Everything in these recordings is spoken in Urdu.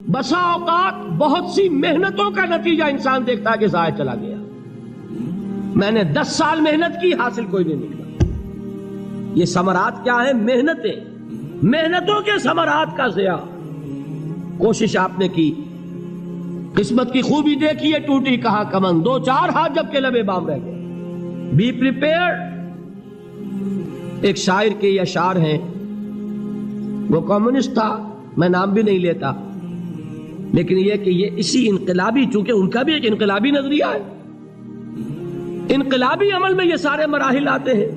بسا اوقات بہت سی محنتوں کا نتیجہ انسان دیکھتا ہے کہ ضائع چلا گیا، میں نے 10 سال محنت کی، حاصل کوئی نہیں نکلا۔ یہ ثمرات کیا ہیں؟ محنتوں کے ثمرات کا ضیاع۔ کوشش آپ نے کی، قسمت کی خوبی دیکھی ہے، ٹوٹی کہاں کمن، 2-4 ہاتھ جب کے لبے بام رہ گئے۔ Be prepared. ایک شاعر کے یہ اشعار ہیں، وہ کمیونسٹ تھا، میں نام بھی نہیں لیتا، لیکن یہ کہ یہ اسی انقلابی، چونکہ ان کا بھی ایک انقلابی نظریہ ہے، انقلابی عمل میں یہ سارے مراحل آتے ہیں۔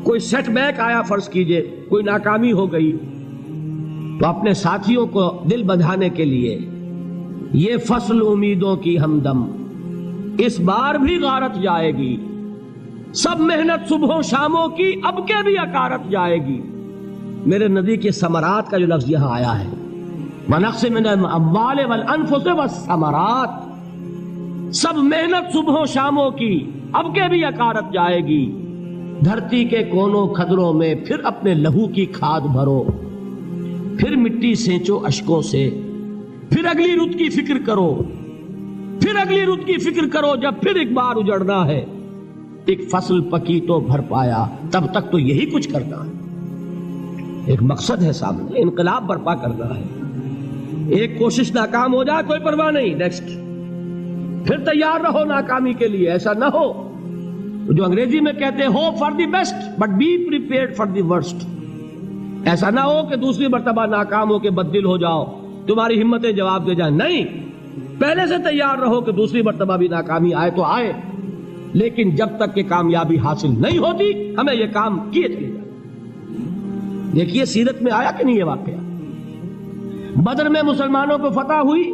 کوئی سیٹ بیک آیا، فرض کیجئے کوئی ناکامی ہو گئی، تو اپنے ساتھیوں کو دل بندھانے کے لیے یہ فصل امیدوں کی ہمدم اس بار بھی غارت جائے گی، سب محنت صبحوں شاموں کی اب کے بھی اکارت جائے گی۔ میرے نبی کے ثمرات کا جو لفظ یہاں آیا ہے، وَنَقْصٍ مِّنَ الْأَمْوَالِ وَالْأَنفُسِ وَالثَّمَرَاتِ، سب محنت صبحوں شاموں کی اب کے بھی اکارت جائے گی۔ دھرتی کے کونوں کھدروں میں پھر اپنے لہو کی کھاد بھرو، پھر مٹی سینچو اشکوں سے، پھر اگلی رت کی فکر کرو، پھر اگلی رت کی فکر کرو، جب پھر ایک بار اجڑنا ہے۔ ایک فصل پکی تو بھر پایا، تب تک تو یہی کچھ کرنا ہے۔ ایک مقصد ہے سامنے، انقلاب برپا کرنا ہے۔ ایک کوشش ناکام ہو جائے کوئی پرواہ نہیں، نیکسٹ، پھر تیار رہو ناکامی کے لیے۔ ایسا نہ ہو جو انگریزی میں کہتے ہیں hope for the best but be prepared for the worst. ایسا نہ ہو کہ دوسری مرتبہ ناکام ہو کے بددل ہو جاؤ، تمہاری ہمتیں جواب دے جائیں۔ نہیں، پہلے سے تیار رہو کہ دوسری مرتبہ بھی ناکامی آئے تو آئے، لیکن جب تک کہ کامیابی حاصل نہیں ہوتی ہمیں یہ کام کیے چلے جائیں۔ دیکھیے سیرت میں آیا کہ نہیں یہ واقعہ؟ بدر میں مسلمانوں کو فتح ہوئی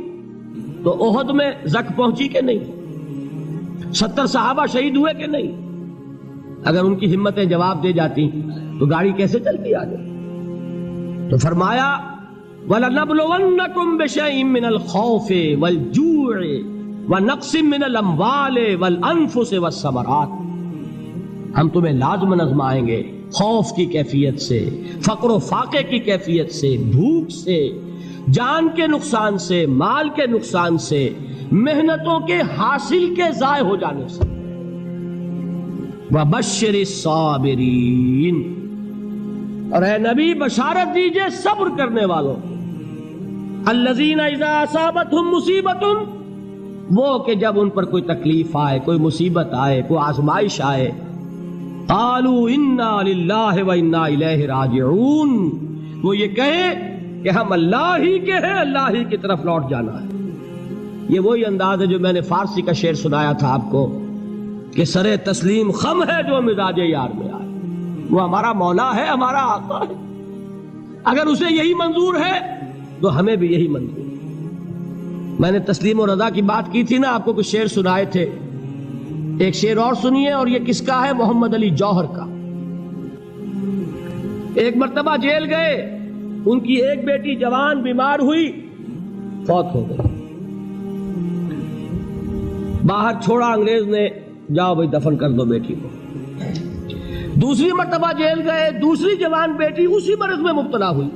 تو احد میں زک پہنچی کہ نہیں؟ 70 صحابہ شہید ہوئے کہ نہیں؟ اگر ان کی ہمتیں جواب دے جاتی تو گاڑی کیسے چلتی آگے؟ تو فرمایا وَلَنَبْلُوَنَّكُمْ بِشَيْءٍ مِّنَ الْخَوْفِ وَالْجُوعِ وَنَقْصٍ مِّنَ الْأَمْوَالِ وَالْأَنفُسِ وَالثَّمَرَاتِ، ہم تمہیں لازم آزمائیں گے، خوف کی کیفیت سے، فقر و فاقے کی کیفیت سے، بھوک سے، جان کے نقصان سے، مال کے نقصان سے، محنتوں کے حاصل کے ضائع ہو جانے سے۔ وَبَشِّرِ الصَّابِرِينَ، اور اے نبی بشارت دیجئے صبر کرنے والوں، الذین اذا اصابتہم مصیبت، وہ کہ جب ان پر کوئی تکلیف آئے، کوئی مصیبت آئے، کوئی آزمائش آئے، قالوا انا للہ وانا الیہ راجعون، وہ یہ کہیں کہ ہم اللہ ہی کے ہیں، اللہ ہی کی طرف لوٹ جانا ہے۔ یہ وہی انداز ہے جو میں نے فارسی کا شعر سنایا تھا آپ کو کہ سرے تسلیم خم ہے جو مزاج یار میں آئے۔ وہ ہمارا مولا ہے، ہمارا آقا ہے، اگر اسے یہی منظور ہے تو ہمیں بھی یہی منظور ہے۔ میں نے تسلیم و رضا کی بات کی تھی نا، آپ کو کچھ شعر سنائے تھے، ایک شعر اور سنیے، اور یہ کس کا ہے؟ محمد علی جوہر کا۔ ایک مرتبہ جیل گئے، ان کی ایک بیٹی جوان بیمار ہوئی، فوت ہو گئی، باہر چھوڑا انگریز نے، جاؤ بھائی دفن کر دو بیٹی کو۔ دوسری مرتبہ جیل گئے، دوسری جوان بیٹی اسی مرض میں مبتلا ہوئی۔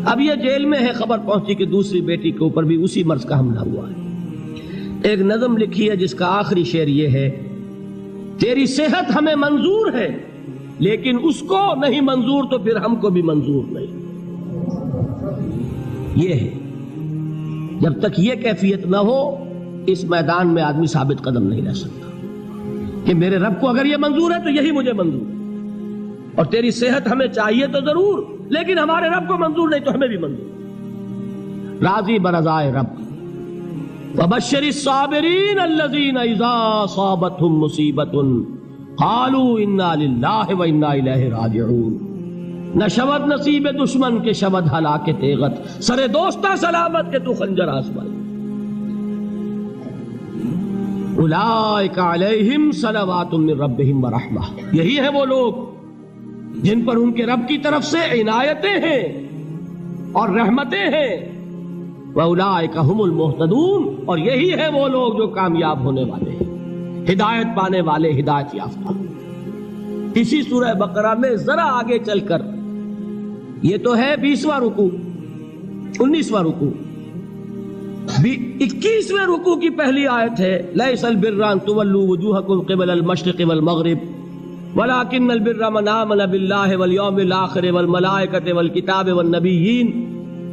اب یہ جیل میں ہے، خبر پہنچی کہ دوسری بیٹی کے اوپر بھی اسی مرض کا حملہ ہوا ہے۔ ایک نظم لکھی ہے جس کا آخری شعر یہ ہے، تیری صحت ہمیں منظور ہے لیکن اس کو نہیں منظور تو پھر ہم کو بھی منظور نہیں۔ یہ ہے، جب تک یہ کیفیت نہ ہو اس میدان میں آدمی ثابت قدم نہیں رہ سکتا کہ میرے رب کو اگر یہ منظور ہے تو یہی مجھے منظور ہے، اور تیری صحت ہمیں چاہیے تو ضرور، لیکن ہمارے رب کو منظور نہیں تو ہمیں بھی منظور۔ راضی برضائے رب۔ وَبَشِّرِ الصَّابِرِينَ الَّذِينَ إِذَا أَصَابَتْهُم مُّصِيبَةٌ قَالُوا إِنَّا لِلَّهِ وَإِنَّا إِلَيْهِ رَاجِعُونَ۔ نہ شود نصیب دشمن کے شود ہلاک تیغت، سرے دوستاں سلامت کے تو خنجر آزمائے۔ اولئک علیہم صلوات من ربہم ورحمہ، یہی ہے وہ لوگ جن پر ان کے رب کی طرف سے عنایتیں ہیں اور رحمتیں ہیں۔ وَأُولَٰئِكَ هُمُ الْمُهْتَدُونَ، اور یہی ہے وہ لوگ جو کامیاب ہونے والے ہیں، ہدایت پانے والے، ہدایت یافتہ۔ اسی سورہ بقرہ میں ذرا آگے چل کر، یہ تو ہے 20واں رکوع، 19واں رکوع. 21ویں رکوع کی پہلی آیت ہے لیس البر ان تولوا وجوہکم قبل المشرق والمغرب ولکن البر من آمن باللہ والیوم الآخر والملائکۃ والکتاب والنبیین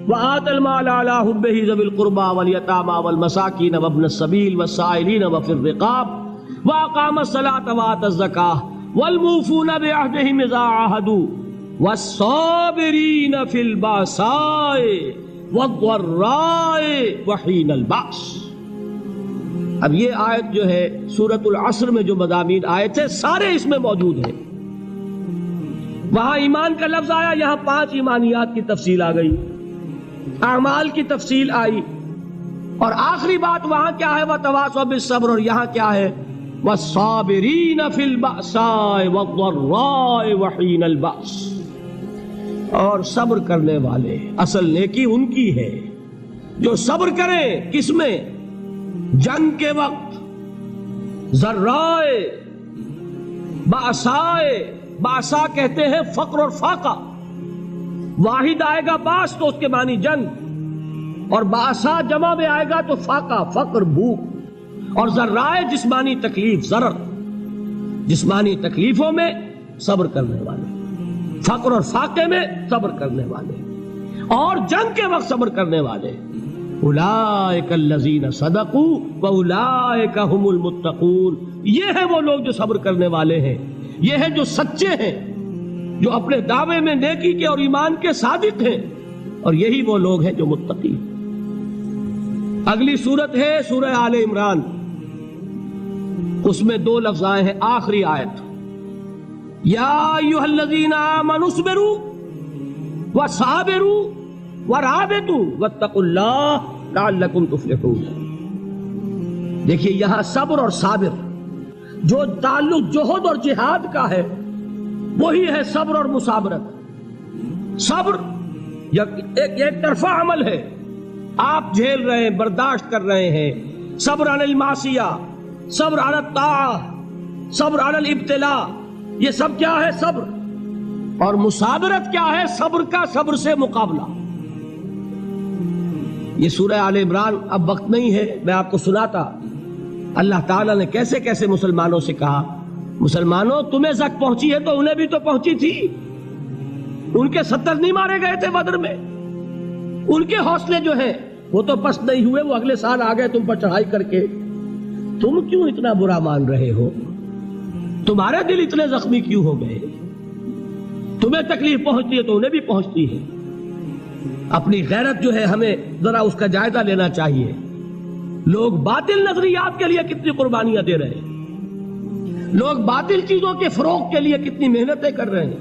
وآتى المال على حبه ذوي القربى واليتامى والمساكين وابن السبيل والسائلين وفي الرقاب وأقام الصلاة وآتى الزكاة والموفون بعهدهم إذا عاهدوا والصابرين في البأساء والضراء وحين البأس. اب یہ آیت جو ہے سورۃ العصر میں جو مضامین آئے تھے سارے اس میں موجود ہیں. وہاں ایمان کا لفظ آیا، یہاں 5 ایمانیات کی تفصیل آ گئی، اعمال کی تفصیل آئی، اور آخری بات وہاں کیا ہے وَتَوَاصَوْا بِالصَّبْرِ، اور یہاں کیا ہے وَالصَّابِرِينَ فِي الْبَأْسَاءِ وَالضَّرَّاءِ وَحِينَ الْبَأْسِ، اور صبر کرنے والے. اصل نیکی ان کی ہے جو صبر کریں. کس میں؟ جنگ کے وقت. ذرائے بأسائے، بأسا کہتے ہیں فقر اور فاقہ. واحد آئے گا باس تو اس کے معنی جنگ، اور باسا جمع میں آئے گا تو فاقہ فقر بھوک، اور ذرائع جسمانی تکلیف ضرر، جسمانی تکلیفوں میں صبر کرنے والے، فقر اور فاقے میں صبر کرنے والے، اور جنگ کے وقت صبر کرنے والے. اولئک الذین صدقوا واولئک هم المتقون. یہ ہیں وہ لوگ جو صبر کرنے والے ہیں، یہ ہیں جو سچے ہیں، جو اپنے دعوے میں نیکی کے اور ایمان کے صادق ہیں، اور یہی وہ لوگ ہیں جو متقی ہیں. اگلی سورت ہے سورہ آل عمران. اس میں 2 لفظ آئے ہیں. آخری آیت یا ایھا الذین آمنوا اصبروا وصابروا ورابطوا واتقوا اللہ لعلکم تفلحون. دیکھیے یہاں صبر اور صابر جو تعلق جہد اور جہاد کا ہے وہی ہے صبر اور مصابرت. صبر ایک طرفہ عمل ہے، آپ جھیل رہے ہیں، برداشت کر رہے ہیں. صبر علی المعصیہ، صبر علی الطاعہ، صبر علی الابتلاء، یہ سب کیا ہے؟ صبر. اور مصابرت کیا ہے؟ صبر کا صبر سے مقابلہ. یہ سورہ آل عمران. اب وقت نہیں ہے، میں آپ کو سناتا اللہ تعالیٰ نے کیسے کیسے مسلمانوں سے کہا مسلمانوں تمہیں زک پہنچی ہے تو انہیں بھی تو پہنچی تھی. ان کے 70 نہیں مارے گئے تھے بدر میں؟ ان کے حوصلے جو ہیں وہ تو پست نہیں ہوئے، وہ اگلے سال آ گئے تم پر چڑھائی کر کے. تم کیوں اتنا برا مان رہے ہو؟ تمہارے دل اتنے زخمی کیوں ہو گئے؟ تمہیں تکلیف پہنچتی ہے تو انہیں بھی پہنچتی ہے. اپنی غیرت جو ہے ہمیں ذرا اس کا جائزہ لینا چاہیے. لوگ باطل نظریات کے لیے کتنی قربانیاں دے رہے ہیں، لوگ باطل چیزوں کے فروغ کے لیے کتنی محنتیں کر رہے ہیں.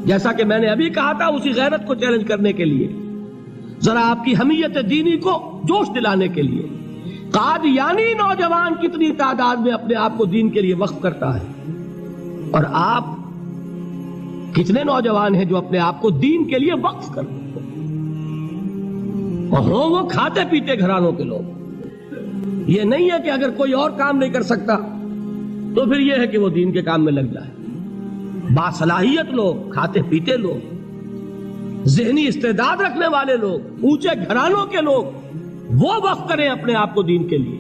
جیسا کہ میں نے ابھی کہا تھا، اسی غیرت کو چیلنج کرنے کے لیے، ذرا آپ کی حمیت دینی کو جوش دلانے کے لیے. قادیانی نوجوان کتنی تعداد میں اپنے آپ کو دین کے لیے وقف کرتا ہے، اور آپ کتنے نوجوان ہیں جو اپنے آپ کو دین کے لیے وقف کرتے ہیں، اور ہوں وہ کھاتے پیتے گھرانوں کے لوگ. یہ نہیں ہے کہ اگر کوئی اور کام نہیں کر سکتا تو پھر یہ ہے کہ وہ دین کے کام میں لگ جائے. باصلاحیت لوگ، کھاتے پیتے لوگ، ذہنی استعداد رکھنے والے لوگ، اونچے گھرانوں کے لوگ، وہ وقف کریں اپنے آپ کو دین کے لیے.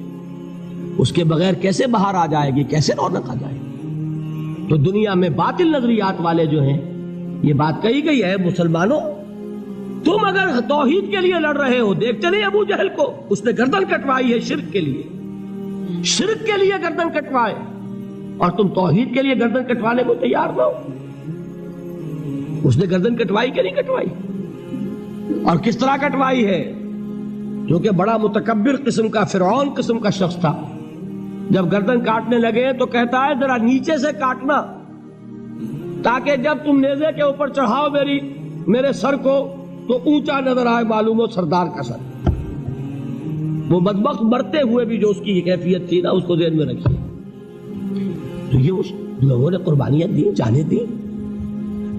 اس کے بغیر کیسے باہر آ جائے گی، کیسے رونق آ جائے گی؟ تو دنیا میں باطل نظریات والے جو ہیں، یہ بات کہی گئی ہے مسلمانوں تم اگر توحید کے لیے لڑ رہے ہو، دیکھتے نہیں ابو جہل کو، اس نے گردن کٹوائی ہے شرک کے لیے، شرک کے لیے گردن کٹوائے، اور تم توحید کے لیے گردن کٹوانے کو تیار نہ ہو. اس نے گردن کٹوائی کہ نہیں کٹوائی؟ اور کس طرح کٹوائی ہے؟ کیونکہ بڑا متکبر قسم کا، فرعون قسم کا شخص تھا. جب گردن کاٹنے لگے تو کہتا ہے ذرا نیچے سے کاٹنا، تاکہ جب تم نیزے کے اوپر چڑھاؤ میرے سر کو تو اونچا نظر آئے، معلوم ہو سردار کا سر. وہ بدبخت مرتے ہوئے بھی جو اس کی کیفیت تھی نا، اس کو ذہن میں رکھیے. تو یہ اس لوگوں نے قربانیاں دی، جانیں دی.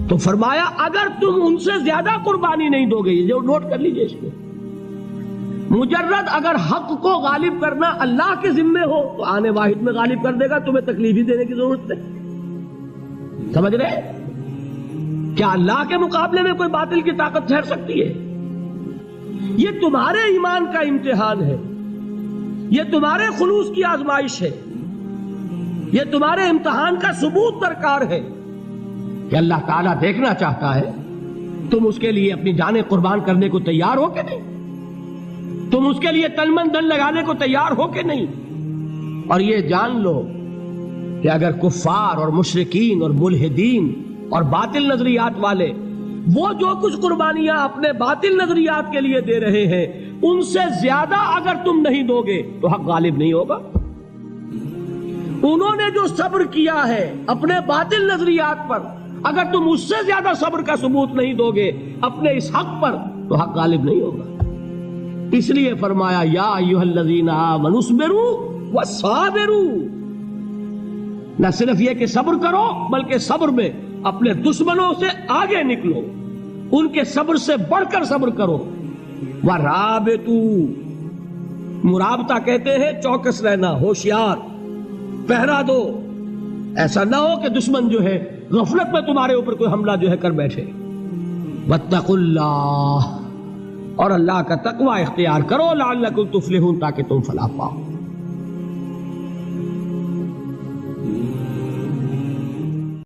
تو فرمایا اگر تم ان سے زیادہ قربانی نہیں دو گے، یہ نوٹ کر لیجئے اس کو، مجرد اگر حق کو غالب کرنا اللہ کے ذمے ہو تو آنے واحد میں غالب کر دے گا، تمہیں تکلیف ہی دینے کی ضرورت نہیں. سمجھ رہے؟ کیا اللہ کے مقابلے میں کوئی باطل کی طاقت ٹھہر سکتی ہے؟ یہ تمہارے ایمان کا امتحان ہے، یہ تمہارے خلوص کی آزمائش ہے، یہ تمہارے امتحان کا ثبوت درکار ہے کہ اللہ تعالیٰ دیکھنا چاہتا ہے تم اس کے لیے اپنی جانیں قربان کرنے کو تیار ہو کہ نہیں، تم اس کے لیے تن من دھن لگانے کو تیار ہو کہ نہیں۔ اور یہ جان لو کہ اگر کفار اور مشرکین اور ملحدین اور باطل نظریات والے وہ جو کچھ قربانیاں اپنے باطل نظریات کے لیے دے رہے ہیں ان سے زیادہ اگر تم نہیں دو گے تو حق غالب نہیں ہوگا۔ انہوں نے جو صبر کیا ہے اپنے باطل نظریات پر، اگر تم اس سے زیادہ صبر کا ثبوت نہیں دو گے اپنے اس حق پر تو حق غالب نہیں ہوگا۔ اس لیے فرمایا یا ایھا الذین آمنوا اصبروا وصابروا، نہ صرف یہ کہ صبر کرو بلکہ صبر میں اپنے دشمنوں سے آگے نکلو، ان کے صبر سے بڑھ کر صبر کرو۔ ورابطوا، مرابطہ کہتے ہیں چوکس رہنا، ہوشیار، پہرا دو، ایسا نہ ہو کہ دشمن جو ہے غفلت میں تمہارے اوپر کوئی حملہ جو ہے کر بیٹھے۔ واتقوا اللہ، اور اللہ کا تقوی اختیار کرو، لعلکم تفلحون، تاکہ تم فلاح پاؤ۔